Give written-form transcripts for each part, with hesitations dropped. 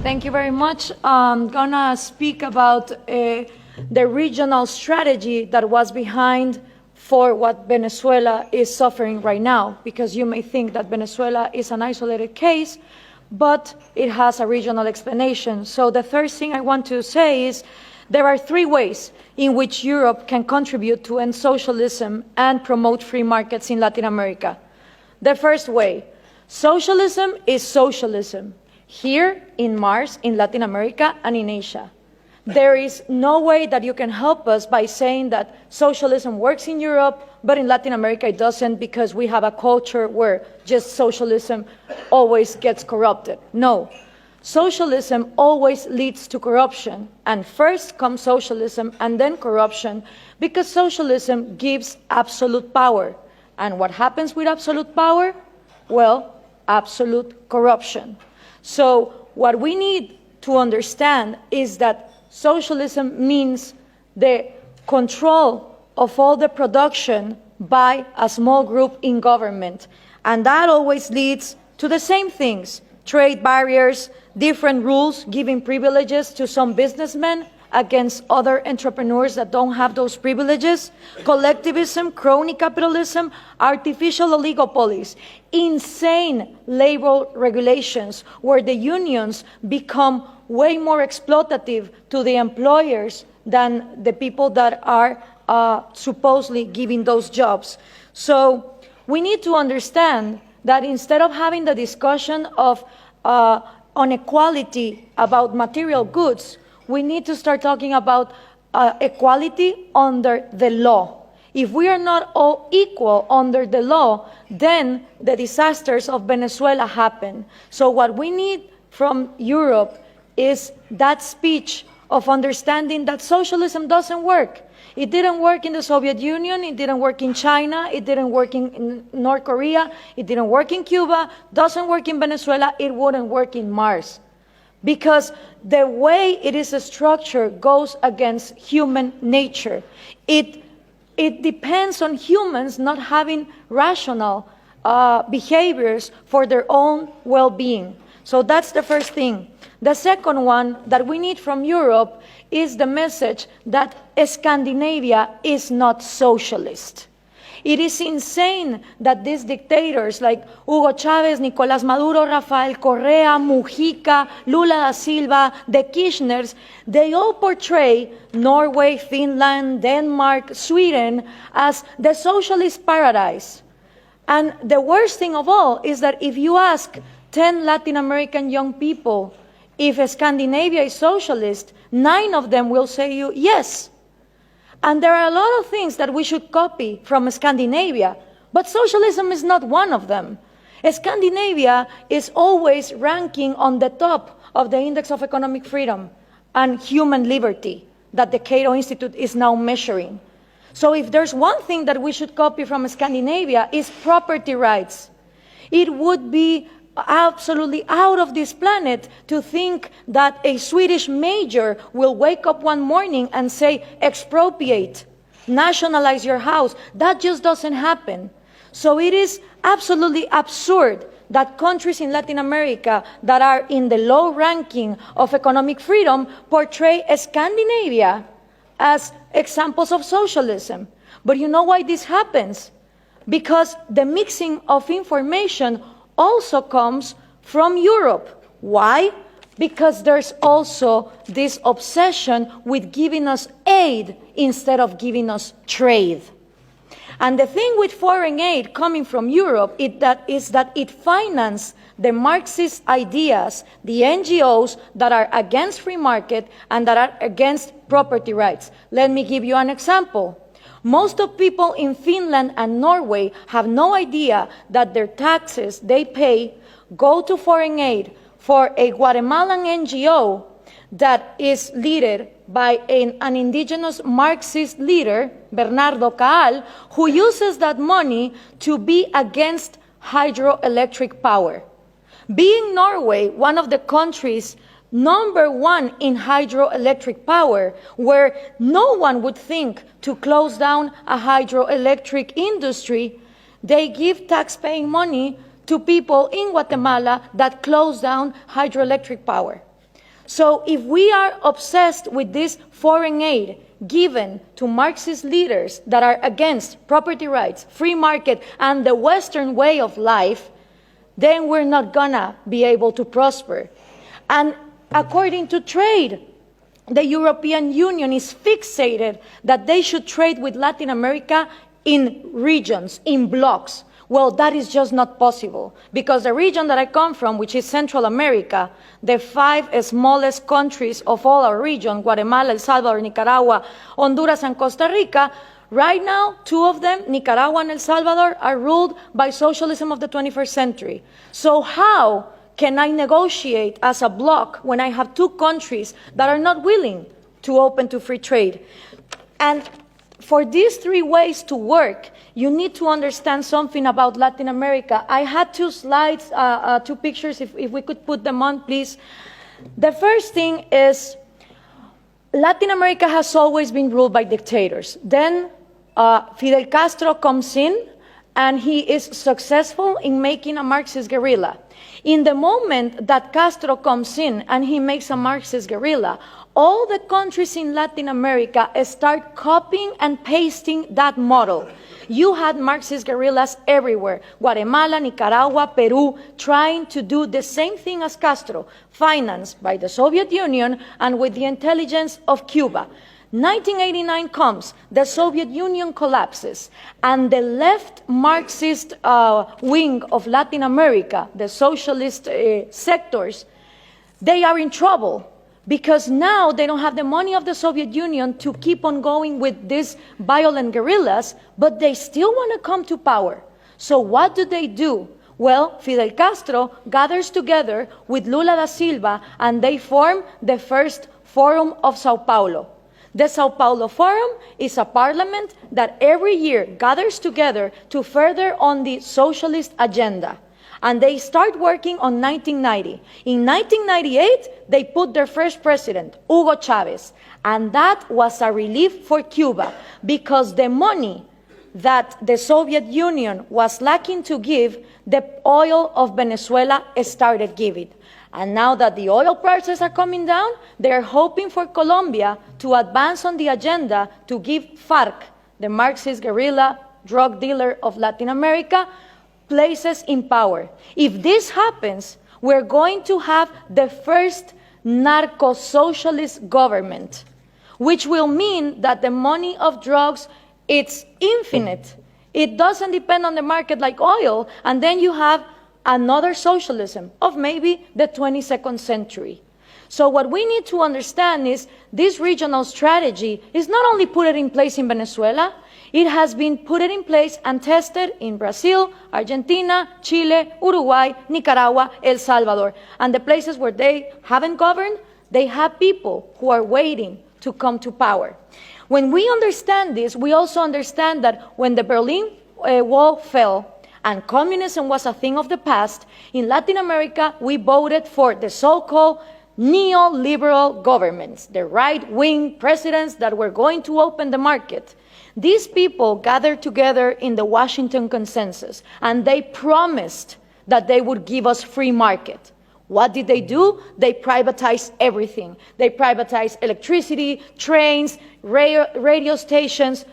Thank you very much. I'm gonna speak about the regional strategy that was behind for what Venezuela is suffering right now, because you may think that Venezuela is an isolated case, but it has a regional explanation. So the first thing I want to say is there are three ways in which Europe can contribute to end socialism and promote free markets in Latin America. The first way, socialism is socialism, here in Mars, in Latin America, and in Asia. There is no way that you can help us by saying that socialism works in Europe, but in Latin America it doesn't, because we have a culture where just socialism always gets corrupted. No. Socialism always leads to corruption, and first comes socialism and then corruption, because socialism gives absolute power. And what happens with absolute power? Well, absolute corruption. So what we need to understand is that socialism means the control of all the production by a small group in government. And that always leads to the same things: trade barriers, different rules giving privileges to some businessmen against other entrepreneurs that don't have those privileges, collectivism, crony capitalism, artificial oligopolies, insane labor regulations where the unions become way more exploitative to the employers than the people that are supposedly giving those jobs. So we need to understand that instead of having the discussion of inequality about material goods, we need to start talking about equality under the law. If we are not all equal under the law, then the disasters of Venezuela happen. So what we need from Europe is that speech of understanding that socialism doesn't work. It didn't work in the Soviet Union, it didn't work in China, it didn't work in North Korea, it didn't work in Cuba, doesn't work in Venezuela, it wouldn't work in Mars. Because the way it is structured goes against human nature. It depends on humans not having rational behaviors for their own well-being. So that's the first thing. The second one that we need from Europe is the message that Scandinavia is not socialist. It is insane that these dictators like Hugo Chavez, Nicolás Maduro, Rafael Correa, Mujica, Lula da Silva, the Kirchners, they all portray Norway, Finland, Denmark, Sweden as the socialist paradise. And the worst thing of all is that if you ask 10 Latin American young people if Scandinavia is socialist, 9 of them will say you yes. And there are a lot of things that we should copy from Scandinavia, but socialism is not one of them. Scandinavia is always ranking on the top of the Index of Economic Freedom and Human Liberty that the Cato Institute is now measuring. So if there's one thing that we should copy from Scandinavia is property rights. It would be absolutely out of this planet to think that a Swedish major will wake up one morning and say, expropriate, nationalize your house. That just doesn't happen. So it is absolutely absurd that countries in Latin America that are in the low ranking of economic freedom portray Scandinavia as examples of socialism. But you know why this happens? Because the mixing of information also comes from Europe. Why? Because there's also this obsession with giving us aid instead of giving us trade. And the thing with foreign aid coming from Europe is that it finances the Marxist ideas, the NGOs that are against free market and that are against property rights. Let me give you an example. Most of people in Finland and Norway have no idea that their taxes they pay go to foreign aid for a Guatemalan NGO that is led by an indigenous Marxist leader, Bernardo Caal, who uses that money to be against hydroelectric power. Being Norway one of the countries #1 in hydroelectric power, where no one would think to close down a hydroelectric industry, they give tax-paying money to people in Guatemala that close down hydroelectric power. So if we are obsessed with this foreign aid given to Marxist leaders that are against property rights, free market, and the Western way of life, then we're not gonna be able to prosper. And according to trade, the European Union is fixated that they should trade with Latin America in regions, in blocks. Well, that is just not possible, because the region that I come from, which is Central America, the 5 smallest countries of all our region, Guatemala, El Salvador, Nicaragua, Honduras, and Costa Rica, right now, 2 of them, Nicaragua and El Salvador, are ruled by socialism of the 21st century. So how can I negotiate as a bloc when I have 2 countries that are not willing to open to free trade? And for these 3 ways to work, you need to understand something about Latin America. I had 2 slides, 2 pictures, if we could put them on, please. The first thing is Latin America has always been ruled by dictators. Then Fidel Castro comes in, and he is successful in making a Marxist guerrilla. In the moment that Castro comes in and he makes a Marxist guerrilla, all the countries in Latin America start copying and pasting that model. You had Marxist guerrillas everywhere, Guatemala, Nicaragua, Peru, trying to do the same thing as Castro, financed by the Soviet Union and with the intelligence of Cuba. 1989 comes, the Soviet Union collapses, and the left Marxist wing of Latin America, the socialist sectors, they are in trouble, because now they don't have the money of the Soviet Union to keep on going with these violent guerrillas, but they still want to come to power. So what do? Well, Fidel Castro gathers together with Lula da Silva, and they form the first Forum of Sao Paulo. The Sao Paulo Forum is a parliament that every year gathers together to further on the socialist agenda. And they start working on 1990. In 1998, they put their first president, Hugo Chavez. And that was a relief for Cuba, because the money that the Soviet Union was lacking to give, the oil of Venezuela started giving. And now that the oil prices are coming down, they are hoping for Colombia to advance on the agenda to give FARC, the Marxist guerrilla drug dealer of Latin America, places in power. If this happens, we're going to have the first narco-socialist government, which will mean that the money of drugs, it's infinite. It doesn't depend on the market like oil, and then you have another socialism of maybe the 22nd century. So what we need to understand is this regional strategy is not only put in place in Venezuela, it has been put in place and tested in Brazil, Argentina, Chile, Uruguay, Nicaragua, El Salvador. And the places where they haven't governed, they have people who are waiting to come to power. When we understand this, we also understand that when the Berlin Wall fell, and communism was a thing of the past, in Latin America, we voted for the so-called neoliberal governments, the right-wing presidents that were going to open the market. These people gathered together in the Washington Consensus, and they promised that they would give us free market. What did they do? They privatized everything. They privatized electricity, trains, radio stations,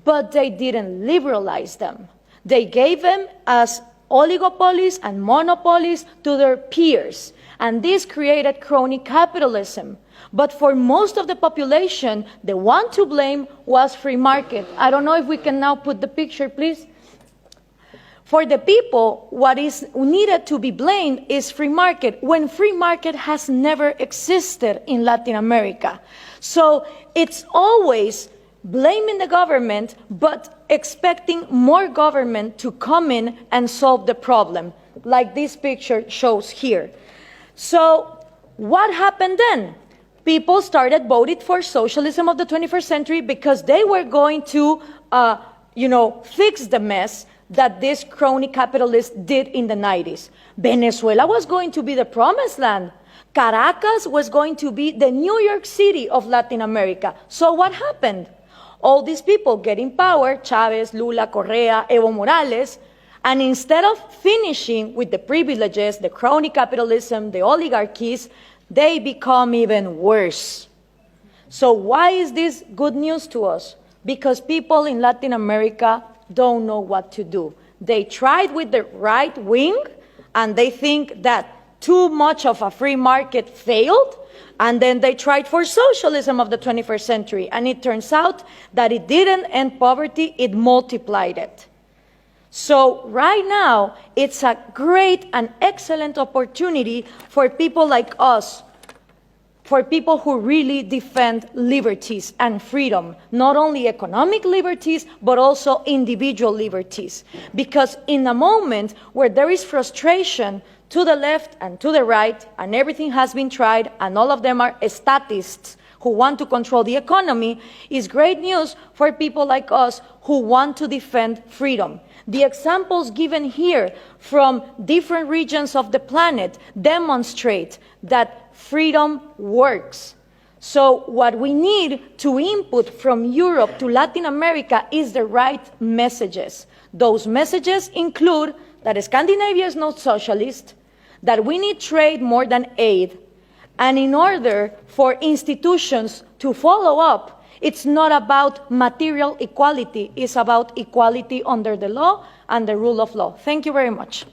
but they didn't liberalize them. They gave them as oligopolies and monopolies to their peers, and this created crony capitalism. But for most of the population, the one to blame was free market. I don't know if we can now put the picture, please. For the people, what is needed to be blamed is free market, when free market has never existed in Latin America. So it's always blaming the government, but expecting more government to come in and solve the problem, like this picture shows here. So what happened then? People started voting for socialism of the 21st century because they were going to, fix the mess that this crony capitalists did in the 90s. Venezuela was going to be the promised land. Caracas was going to be the New York City of Latin America. So what happened? All these people get in power, Chavez, Lula, Correa, Evo Morales, and instead of finishing with the privileges, the crony capitalism, the oligarchies, they become even worse. So why is this good news to us? Because people in Latin America don't know what to do. They tried with the right wing, and they think that too much of a free market failed, and then they tried for socialism of the 21st century, and it turns out that it didn't end poverty, it multiplied it. So right now, it's a great and excellent opportunity for people like us, for people who really defend liberties and freedom, not only economic liberties, but also individual liberties. Because in a moment where there is frustration to the left and to the right, and everything has been tried, and all of them are statists who want to control the economy, is great news for people like us who want to defend freedom. The examples given here from different regions of the planet demonstrate that freedom works. So what we need to input from Europe to Latin America is the right messages. Those messages include that Scandinavia is not socialist, that we need trade more than aid, and in order for institutions to follow up, it's not about material equality, it's about equality under the law and the rule of law. Thank you very much.